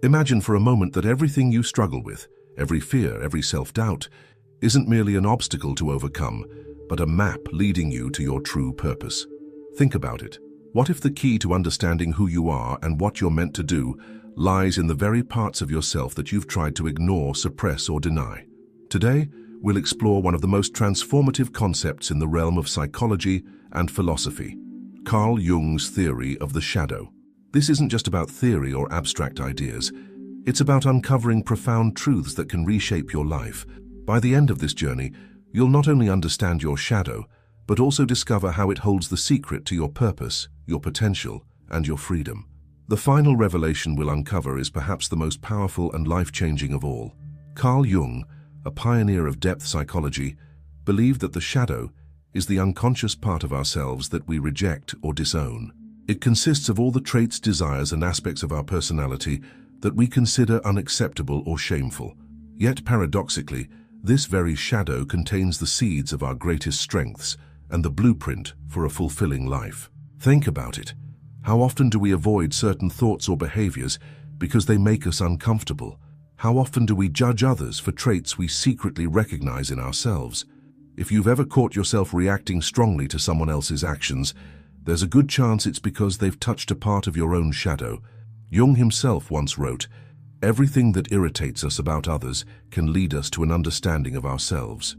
Imagine for a moment that everything you struggle with, every fear, every self-doubt, isn't merely an obstacle to overcome, but a map leading you to your true purpose. Think about it. What if the key to understanding who you are and what you're meant to do lies in the very parts of yourself that you've tried to ignore, suppress, or deny? Today, we'll explore one of the most transformative concepts in the realm of psychology and philosophy, Carl Jung's theory of the shadow. This isn't just about theory or abstract ideas. It's about uncovering profound truths that can reshape your life. By the end of this journey, you'll not only understand your shadow, but also discover how it holds the secret to your purpose, your potential, and your freedom. The final revelation we'll uncover is perhaps the most powerful and life-changing of all. Carl Jung, a pioneer of depth psychology, believed that the shadow is the unconscious part of ourselves that we reject or disown. It consists of all the traits, desires, and aspects of our personality that we consider unacceptable or shameful. Yet, paradoxically, this very shadow contains the seeds of our greatest strengths and the blueprint for a fulfilling life. Think about it. How often do we avoid certain thoughts or behaviors because they make us uncomfortable? How often do we judge others for traits we secretly recognize in ourselves? If you've ever caught yourself reacting strongly to someone else's actions, there's a good chance it's because they've touched a part of your own shadow. Jung himself once wrote, "Everything that irritates us about others can lead us to an understanding of ourselves."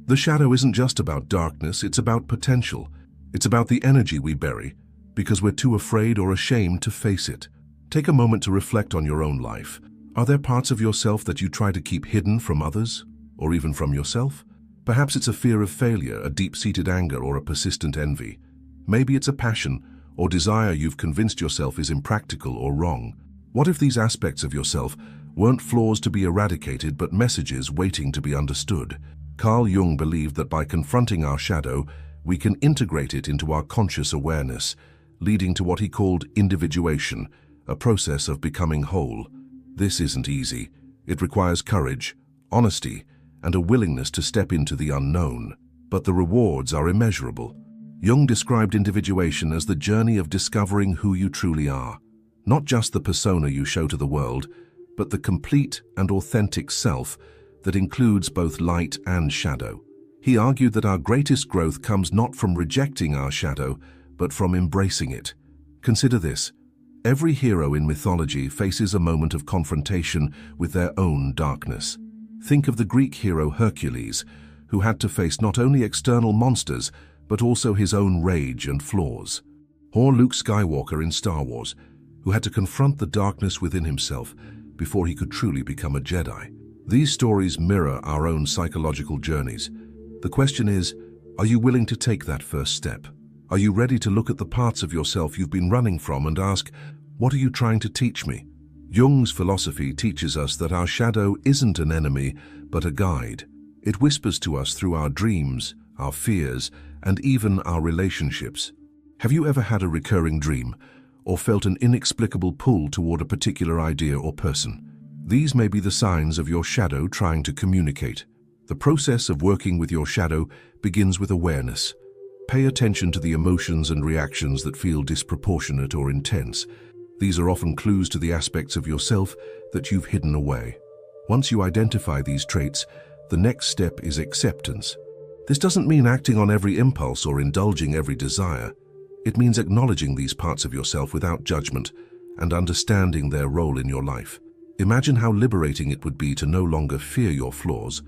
The shadow isn't just about darkness, it's about potential. It's about the energy we bury because we're too afraid or ashamed to face it. Take a moment to reflect on your own life. Are there parts of yourself that you try to keep hidden from others, or even from yourself? Perhaps it's a fear of failure, a deep-seated anger, or a persistent envy. Maybe it's a passion or desire you've convinced yourself is impractical or wrong. What if these aspects of yourself weren't flaws to be eradicated but messages waiting to be understood? Carl Jung believed that by confronting our shadow, we can integrate it into our conscious awareness, leading to what he called individuation, a process of becoming whole. This isn't easy. It requires courage, honesty, and a willingness to step into the unknown. But the rewards are immeasurable. Jung described individuation as the journey of discovering who you truly are. Not just the persona you show to the world, but the complete and authentic self that includes both light and shadow. He argued that our greatest growth comes not from rejecting our shadow, but from embracing it. Consider this. Every hero in mythology faces a moment of confrontation with their own darkness. Think of the Greek hero Hercules, who had to face not only external monsters, but also his own rage and flaws. Or Luke Skywalker in Star Wars, who had to confront the darkness within himself before he could truly become a Jedi. These stories mirror our own psychological journeys. The question is, are you willing to take that first step? Are you ready to look at the parts of yourself you've been running from and ask, what are you trying to teach me? Jung's philosophy teaches us that our shadow isn't an enemy, but a guide. It whispers to us through our dreams, our fears, and even our relationships. Have you ever had a recurring dream or felt an inexplicable pull toward a particular idea or person? These may be the signs of your shadow trying to communicate. The process of working with your shadow begins with awareness. Pay attention to the emotions and reactions that feel disproportionate or intense. These are often clues to the aspects of yourself that you've hidden away. Once you identify these traits, the next step is acceptance. This doesn't mean acting on every impulse or indulging every desire. It means acknowledging these parts of yourself without judgment and understanding their role in your life. Imagine how liberating it would be to no longer fear your flaws,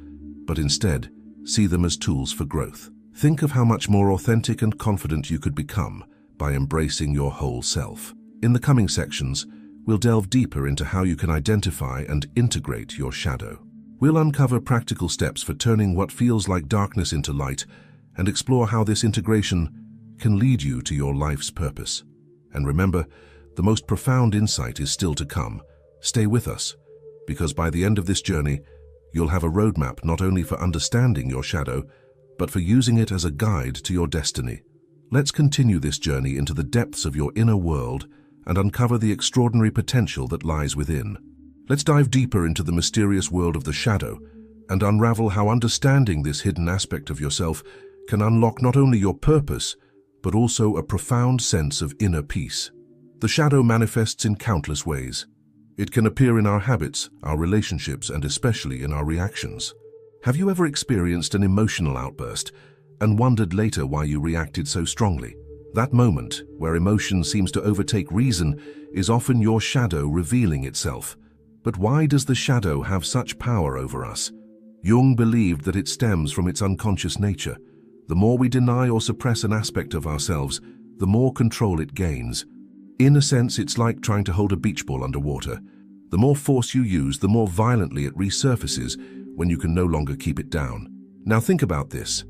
but instead see them as tools for growth. Think of how much more authentic and confident you could become by embracing your whole self. In the coming sections, we'll delve deeper into how you can identify and integrate your shadow. We'll uncover practical steps for turning what feels like darkness into light and explore how this integration can lead you to your life's purpose. And remember, the most profound insight is still to come. Stay with us, because by the end of this journey, you'll have a roadmap not only for understanding your shadow, but for using it as a guide to your destiny. Let's continue this journey into the depths of your inner world and uncover the extraordinary potential that lies within. Let's dive deeper into the mysterious world of the shadow and unravel how understanding this hidden aspect of yourself can unlock not only your purpose, but also a profound sense of inner peace. The shadow manifests in countless ways. It can appear in our habits, our relationships, and especially in our reactions. Have you ever experienced an emotional outburst and wondered later why you reacted so strongly? That moment, where emotion seems to overtake reason, is often your shadow revealing itself. But why does the shadow have such power over us? Jung believed that it stems from its unconscious nature. The more we deny or suppress an aspect of ourselves, the more control it gains. In a sense, it's like trying to hold a beach ball underwater. The more force you use, the more violently it resurfaces when you can no longer keep it down. Now think about this.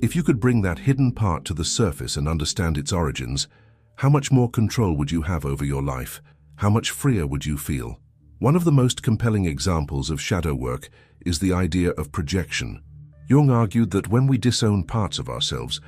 If you could bring that hidden part to the surface and understand its origins, how much more control would you have over your life? How much freer would you feel? One of the most compelling examples of shadow work is the idea of projection. Jung argued that when we disown parts of ourselves,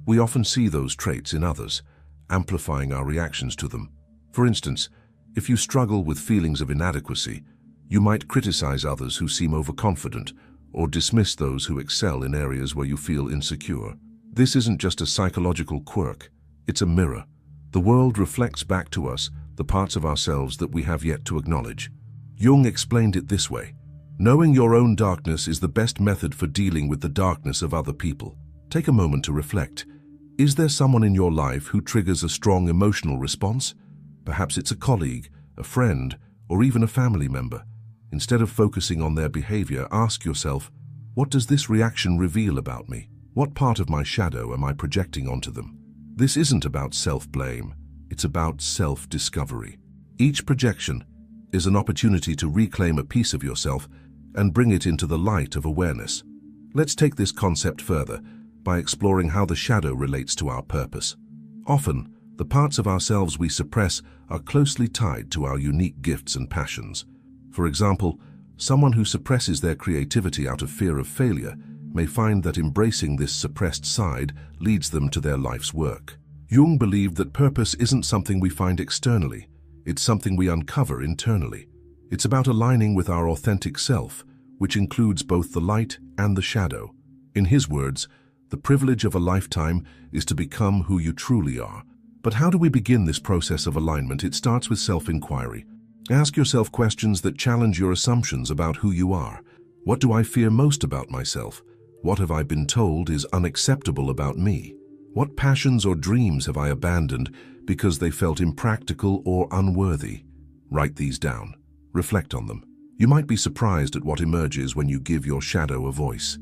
we often see those traits in others, amplifying our reactions to them. For instance, if you struggle with feelings of inadequacy, you might criticize others who seem overconfident or dismiss those who excel in areas where you feel insecure. This isn't just a psychological quirk, it's a mirror. The world reflects back to us the parts of ourselves that we have yet to acknowledge. Jung explained it this way: knowing your own darkness is the best method for dealing with the darkness of other people. Take a moment to reflect. Is there someone in your life who triggers a strong emotional response? Perhaps it's a colleague, a friend, or even a family member. Instead of focusing on their behavior, ask yourself, what does this reaction reveal about me? What part of my shadow am I projecting onto them? This isn't about self-blame, it's about self-discovery. Each projection is an opportunity to reclaim a piece of yourself and bring it into the light of awareness. Let's take this concept further by exploring how the shadow relates to our purpose. Often, the parts of ourselves we suppress are closely tied to our unique gifts and passions. For example, someone who suppresses their creativity out of fear of failure may find that embracing this suppressed side leads them to their life's work. Jung believed that purpose isn't something we find externally, it's something we uncover internally. It's about aligning with our authentic self, which includes both the light and the shadow. In his words, the privilege of a lifetime is to become who you truly are. But how do we begin this process of alignment? It starts with self-inquiry. Ask yourself questions that challenge your assumptions about who you are. What do I fear most about myself? What have I been told is unacceptable about me? What passions or dreams have I abandoned because they felt impractical or unworthy? Write these down. Reflect on them. You might be surprised at what emerges when you give your shadow a voice.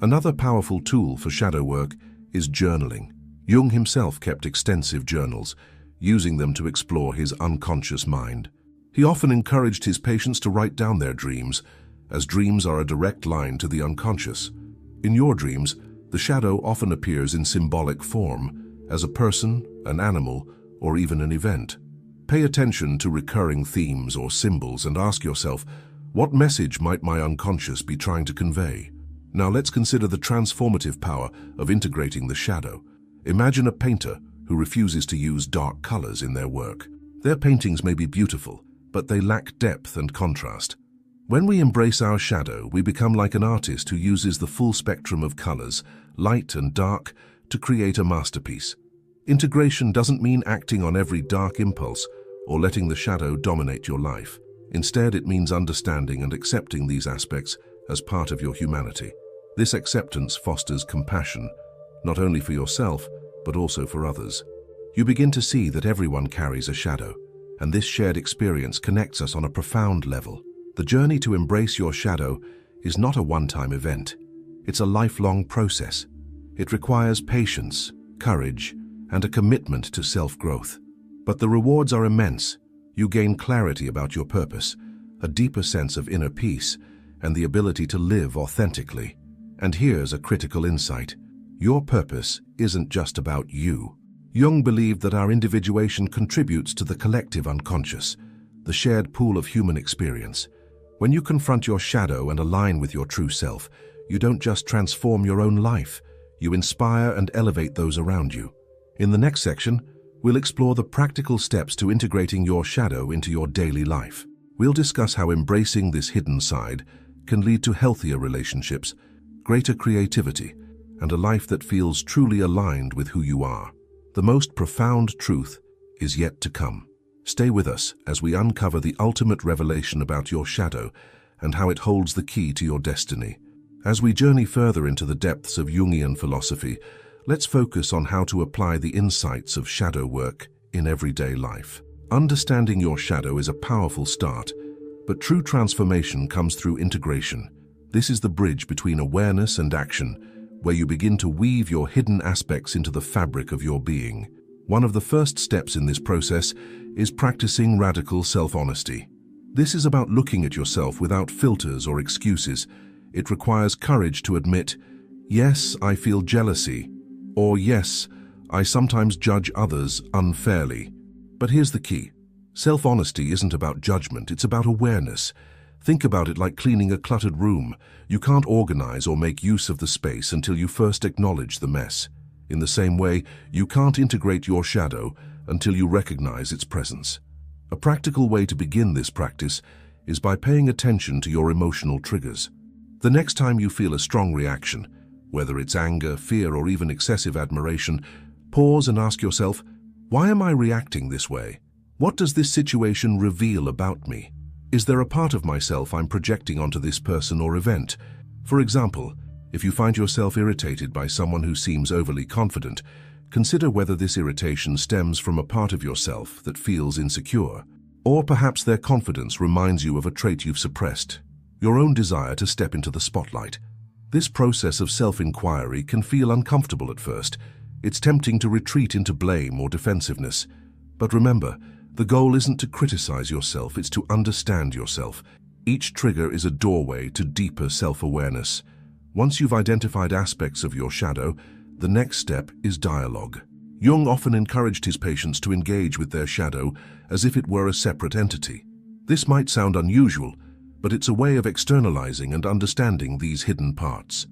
Another powerful tool for shadow work is journaling. Jung himself kept extensive journals, using them to explore his unconscious mind. He often encouraged his patients to write down their dreams, as dreams are a direct line to the unconscious. In your dreams, the shadow often appears in symbolic form, as a person, an animal, or even an event. Pay attention to recurring themes or symbols and ask yourself, what message might my unconscious be trying to convey? Now let's consider the transformative power of integrating the shadow. Imagine a painter who refuses to use dark colors in their work. Their paintings may be beautiful, but they lack depth and contrast. When we embrace our shadow, we become like an artist who uses the full spectrum of colors, light and dark, to create a masterpiece. Integration doesn't mean acting on every dark impulse or letting the shadow dominate your life. Instead, it means understanding and accepting these aspects as part of your humanity. This acceptance fosters compassion, not only for yourself, but also for others. You begin to see that everyone carries a shadow, and this shared experience connects us on a profound level. The journey to embrace your shadow is not a one-time event. It's a lifelong process. It requires patience, courage, and a commitment to self-growth. But the rewards are immense. You gain clarity about your purpose, a deeper sense of inner peace, and the ability to live authentically. And here's a critical insight. Your purpose isn't just about you. Jung believed that our individuation contributes to the collective unconscious, the shared pool of human experience. When you confront your shadow and align with your true self, you don't just transform your own life, you inspire and elevate those around you. In the next section, we'll explore the practical steps to integrating your shadow into your daily life. We'll discuss how embracing this hidden side can lead to healthier relationships, greater creativity, and a life that feels truly aligned with who you are. The most profound truth is yet to come. Stay with us as we uncover the ultimate revelation about your shadow and how it holds the key to your destiny. As we journey further into the depths of Jungian philosophy, let's focus on how to apply the insights of shadow work in everyday life. Understanding your shadow is a powerful start, but true transformation comes through integration. This is the bridge between awareness and action, where you begin to weave your hidden aspects into the fabric of your being. One of the first steps in this process is practicing radical self-honesty. This is about looking at yourself without filters or excuses. It requires courage to admit, yes, I feel jealousy, or yes, I sometimes judge others unfairly. But here's the key. Self-honesty isn't about judgment, it's about awareness. Think about it like cleaning a cluttered room. You can't organize or make use of the space until you first acknowledge the mess. In the same way, you can't integrate your shadow until you recognize its presence. A practical way to begin this practice is by paying attention to your emotional triggers. The next time you feel a strong reaction, whether it's anger, fear, or even excessive admiration, pause and ask yourself, why am I reacting this way? What does this situation reveal about me? Is there a part of myself I'm projecting onto this person or event? For example, if you find yourself irritated by someone who seems overly confident, consider whether this irritation stems from a part of yourself that feels insecure. Or perhaps their confidence reminds you of a trait you've suppressed, your own desire to step into the spotlight. This process of self-inquiry can feel uncomfortable at first. It's tempting to retreat into blame or defensiveness. But remember, the goal isn't to criticize yourself, it's to understand yourself. Each trigger is a doorway to deeper self-awareness. Once you've identified aspects of your shadow, the next step is dialogue. Jung often encouraged his patients to engage with their shadow as if it were a separate entity. This might sound unusual, but it's a way of externalizing and understanding these hidden parts.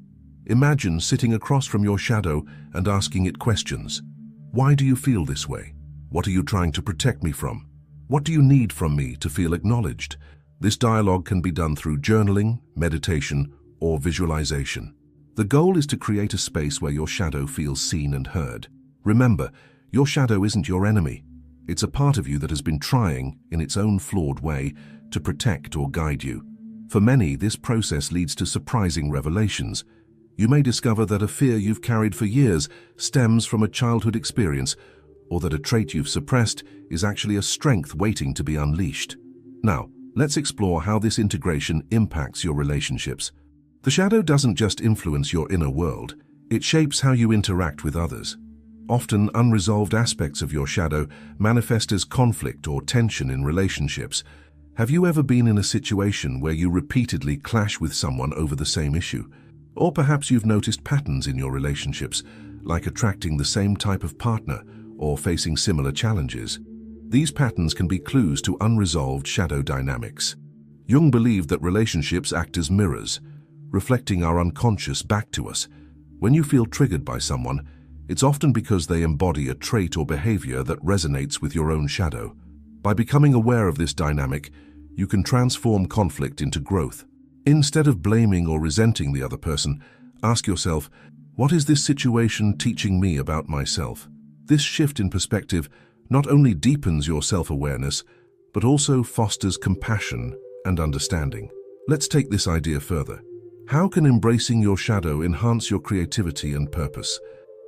Imagine sitting across from your shadow and asking it questions. Why do you feel this way? What are you trying to protect me from? What do you need from me to feel acknowledged? This dialogue can be done through journaling, meditation, or visualization. The goal is to create a space where your shadow feels seen and heard. Remember, your shadow isn't your enemy. It's a part of you that has been trying, in its own flawed way, to protect or guide you. For many, this process leads to surprising revelations. You may discover that a fear you've carried for years stems from a childhood experience, or that a trait you've suppressed is actually a strength waiting to be unleashed. Now, let's explore how this integration impacts your relationships. The shadow doesn't just influence your inner world, it shapes how you interact with others. Often, unresolved aspects of your shadow manifest as conflict or tension in relationships. Have you ever been in a situation where you repeatedly clash with someone over the same issue? Or perhaps you've noticed patterns in your relationships, like attracting the same type of partner or facing similar challenges. These patterns can be clues to unresolved shadow dynamics. Jung believed that relationships act as mirrors, reflecting our unconscious back to us. When you feel triggered by someone, it's often because they embody a trait or behavior that resonates with your own shadow. By becoming aware of this dynamic, you can transform conflict into growth. Instead of blaming or resenting the other person, ask yourself, what is this situation teaching me about myself? This shift in perspective not only deepens your self-awareness, but also fosters compassion and understanding. Let's take this idea further. How can embracing your shadow enhance your creativity and purpose?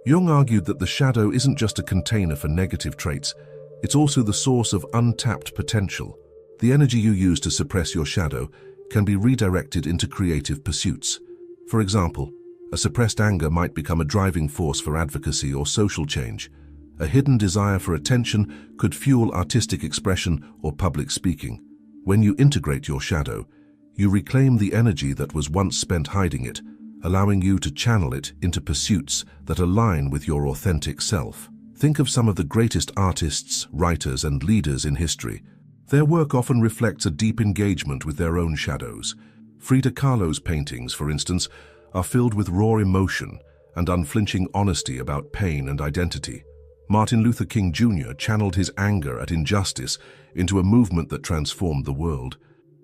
Jung argued that the shadow isn't just a container for negative traits, it's also the source of untapped potential. The energy you use to suppress your shadow can be redirected into creative pursuits. For example, a suppressed anger might become a driving force for advocacy or social change. A hidden desire for attention could fuel artistic expression or public speaking. When you integrate your shadow, you reclaim the energy that was once spent hiding it, allowing you to channel it into pursuits that align with your authentic self. Think of some of the greatest artists, writers, and leaders in history. Their work often reflects a deep engagement with their own shadows. Frida Kahlo's paintings, for instance, are filled with raw emotion and unflinching honesty about pain and identity. Martin Luther King Jr. channeled his anger at injustice into a movement that transformed the world.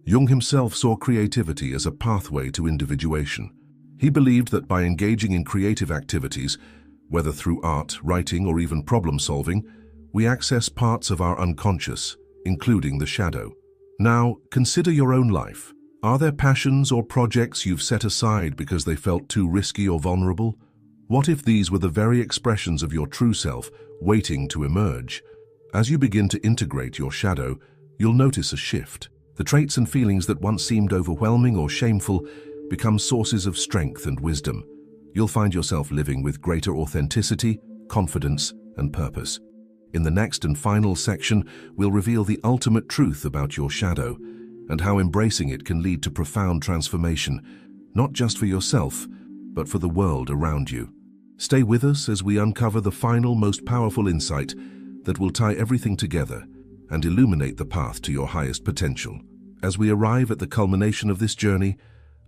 Jung himself saw creativity as a pathway to individuation. He believed that by engaging in creative activities, whether through art, writing, or even problem-solving, we access parts of our unconscious, including the shadow. Now, consider your own life. Are there passions or projects you've set aside because they felt too risky or vulnerable? What if these were the very expressions of your true self waiting to emerge? As you begin to integrate your shadow, you'll notice a shift. The traits and feelings that once seemed overwhelming or shameful become sources of strength and wisdom. You'll find yourself living with greater authenticity, confidence, and purpose. In the next and final section, we'll reveal the ultimate truth about your shadow and how embracing it can lead to profound transformation, not just for yourself, but for the world around you. Stay with us as we uncover the final, most powerful insight that will tie everything together and illuminate the path to your highest potential. As we arrive at the culmination of this journey,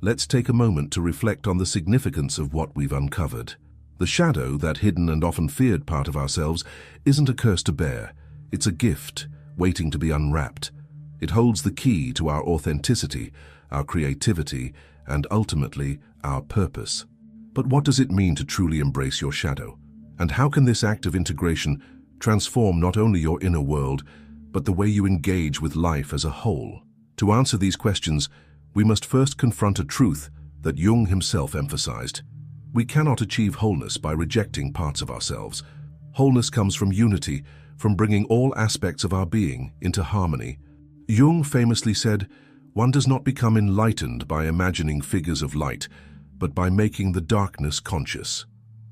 let's take a moment to reflect on the significance of what we've uncovered. The shadow, that hidden and often feared part of ourselves, isn't a curse to bear. It's a gift waiting to be unwrapped. It holds the key to our authenticity, our creativity, and ultimately, our purpose. But what does it mean to truly embrace your shadow? And how can this act of integration transform not only your inner world, but the way you engage with life as a whole? To answer these questions, we must first confront a truth that Jung himself emphasized. We cannot achieve wholeness by rejecting parts of ourselves. Wholeness comes from unity, from bringing all aspects of our being into harmony. Jung famously said, "One does not become enlightened by imagining figures of light, but by making the darkness conscious."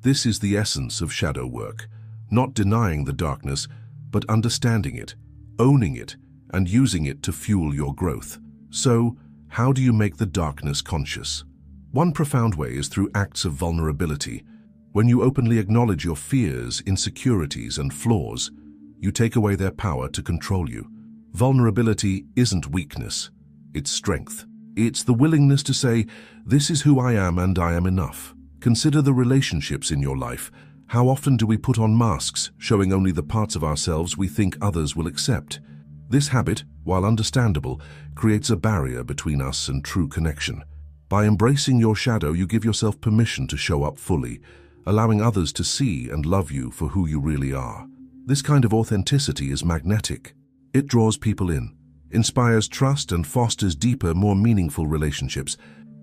This is the essence of shadow work, not denying the darkness, but understanding it, owning it, and using it to fuel your growth. So, how do you make the darkness conscious? One profound way is through acts of vulnerability. When you openly acknowledge your fears, insecurities, and flaws, you take away their power to control you. Vulnerability isn't weakness, it's strength. It's the willingness to say, "This is who I am and I am enough." Consider the relationships in your life. How often do we put on masks, showing only the parts of ourselves we think others will accept? This habit, while understandable, creates a barrier between us and true connection. By embracing your shadow, you give yourself permission to show up fully, allowing others to see and love you for who you really are. This kind of authenticity is magnetic. It draws people in, inspires trust, and fosters deeper, more meaningful relationships.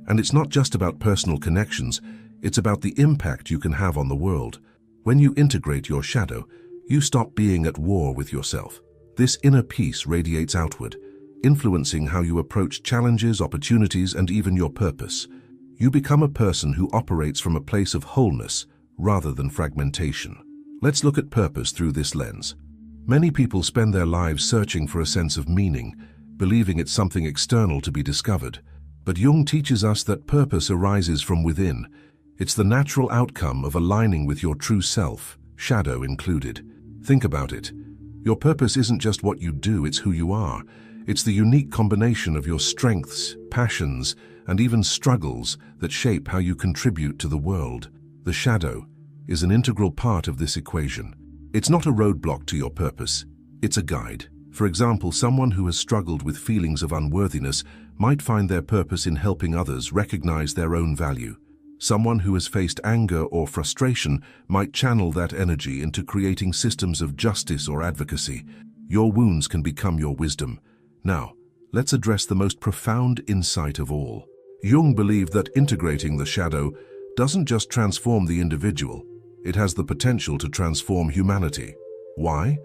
And it's not just about personal connections, it's about the impact you can have on the world. When you integrate your shadow, you stop being at war with yourself. This inner peace radiates outward, influencing how you approach challenges, opportunities, and even your purpose. You become a person who operates from a place of wholeness rather than fragmentation. Let's look at purpose through this lens. Many people spend their lives searching for a sense of meaning, believing it's something external to be discovered. But Jung teaches us that purpose arises from within. It's the natural outcome of aligning with your true self, shadow included. Think about it. Your purpose isn't just what you do, it's who you are. It's the unique combination of your strengths, passions, and even struggles that shape how you contribute to the world. The shadow is an integral part of this equation. It's not a roadblock to your purpose, it's a guide. For example, someone who has struggled with feelings of unworthiness might find their purpose in helping others recognize their own value. Someone who has faced anger or frustration might channel that energy into creating systems of justice or advocacy. Your wounds can become your wisdom. Now, let's address the most profound insight of all. Jung believed that integrating the shadow doesn't just transform the individual, it has the potential to transform humanity. Why?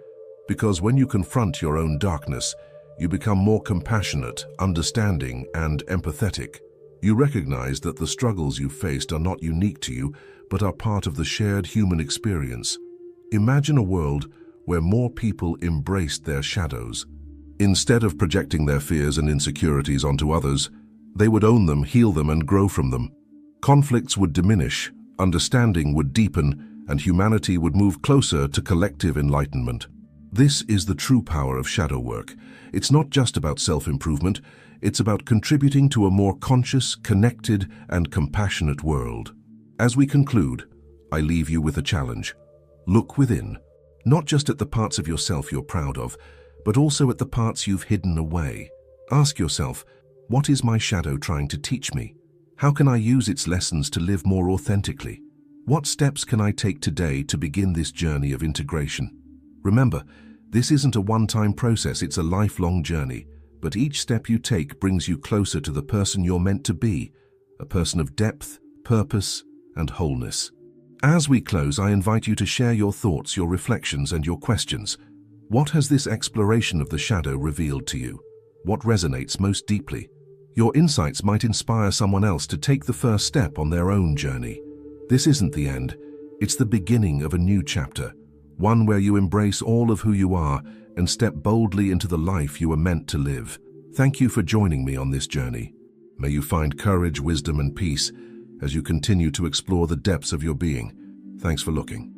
Because when you confront your own darkness, you become more compassionate, understanding, and empathetic. You recognize that the struggles you faced are not unique to you, but are part of the shared human experience. Imagine a world where more people embraced their shadows. Instead of projecting their fears and insecurities onto others, they would own them, heal them, and grow from them. Conflicts would diminish, understanding would deepen, and humanity would move closer to collective enlightenment. This is the true power of shadow work. It's not just about self-improvement, it's about contributing to a more conscious, connected, and compassionate world. As we conclude, I leave you with a challenge. Look within, not just at the parts of yourself you're proud of, but also at the parts you've hidden away. Ask yourself, what is my shadow trying to teach me? How can I use its lessons to live more authentically? What steps can I take today to begin this journey of integration? Remember, This isn't a one-time process, it's a lifelong journey. But each step you take brings you closer to the person you're meant to be, a person of depth, purpose, and wholeness. As we close, I invite you to share your thoughts, your reflections, and your questions. What has this exploration of the shadow revealed to you? What resonates most deeply? Your insights might inspire someone else to take the first step on their own journey. This isn't the end, it's the beginning of a new chapter, one where you embrace all of who you are and step boldly into the life you were meant to live. Thank you for joining me on this journey. May you find courage, wisdom, and peace as you continue to explore the depths of your being. Thanks for looking.